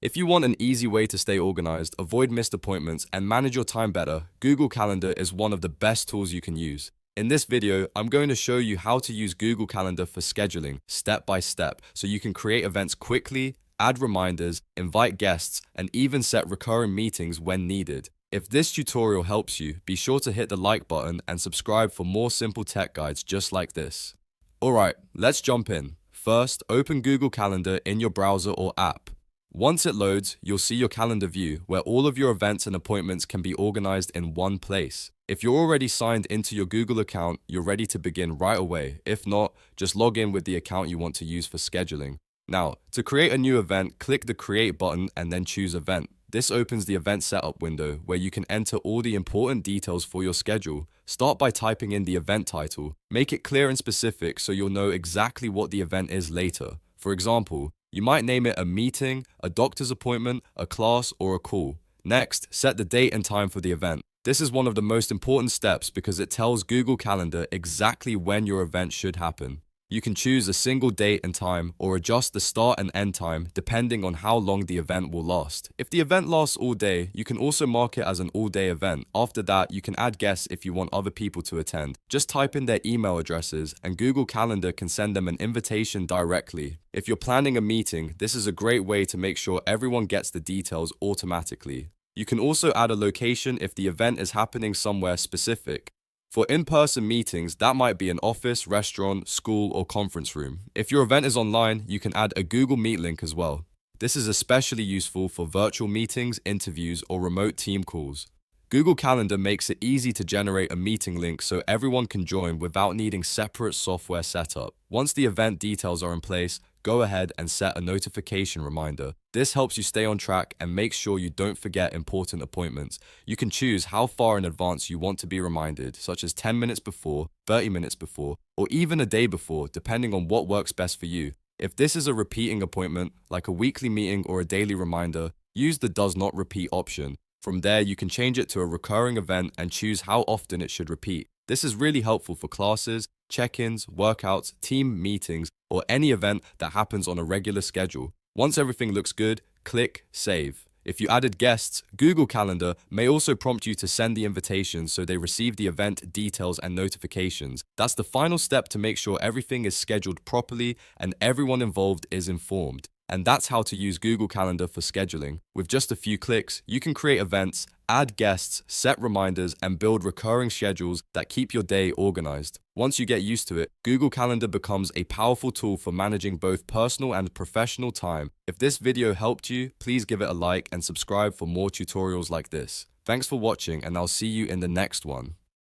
If you want an easy way to stay organized, avoid missed appointments, and manage your time better, Google Calendar is one of the best tools you can use. In this video, I'm going to show you how to use Google Calendar for scheduling, step by step, so you can create events quickly, add reminders, invite guests, and even set recurring meetings when needed. If this tutorial helps you, be sure to hit the like button and subscribe for more simple tech guides just like this. Alright, let's jump in. First, open Google Calendar in your browser or app. Once it loads, you'll see your calendar view where all of your events and appointments can be organized in one place. If you're already signed into your Google account, you're ready to begin right away. If not, just log in with the account you want to use for scheduling. Now, to create a new event, click the Create button and then choose Event. This opens the event setup window where you can enter all the important details for your schedule. Start by typing in the event title. Make it clear and specific so you'll know exactly what the event is later. For example, you might name it a meeting, a doctor's appointment, a class, or a call. Next, set the date and time for the event. This is one of the most important steps because it tells Google Calendar exactly when your event should happen. You can choose a single date and time or adjust the start and end time depending on how long the event will last. If the event lasts all day, you can also mark it as an all-day event. After that, you can add guests if you want other people to attend. Just type in their email addresses and Google Calendar can send them an invitation directly. If you're planning a meeting, this is a great way to make sure everyone gets the details automatically. You can also add a location if the event is happening somewhere specific. For in-person meetings, that might be an office, restaurant, school, or conference room. If your event is online, you can add a Google Meet link as well. This is especially useful for virtual meetings, interviews, or remote team calls. Google Calendar makes it easy to generate a meeting link so everyone can join without needing separate software setup. Once the event details are in place, go ahead and set a notification reminder. This helps you stay on track and makes sure you don't forget important appointments. You can choose how far in advance you want to be reminded, such as 10 minutes before, 30 minutes before, or even a day before, depending on what works best for you. If this is a repeating appointment, like a weekly meeting or a daily reminder, use the Does Not Repeat option. From there, you can change it to a recurring event and choose how often it should repeat. This is really helpful for classes, check-ins, workouts, team meetings, or any event that happens on a regular schedule. Once everything looks good, click Save. If you added guests, Google Calendar may also prompt you to send the invitation so they receive the event details and notifications. That's the final step to make sure everything is scheduled properly and everyone involved is informed. And that's how to use Google Calendar for scheduling. With just a few clicks, you can create events, add guests, set reminders, and build recurring schedules that keep your day organized. Once you get used to it, Google Calendar becomes a powerful tool for managing both personal and professional time. If this video helped you, please give it a like and subscribe for more tutorials like this. Thanks for watching, and I'll see you in the next one.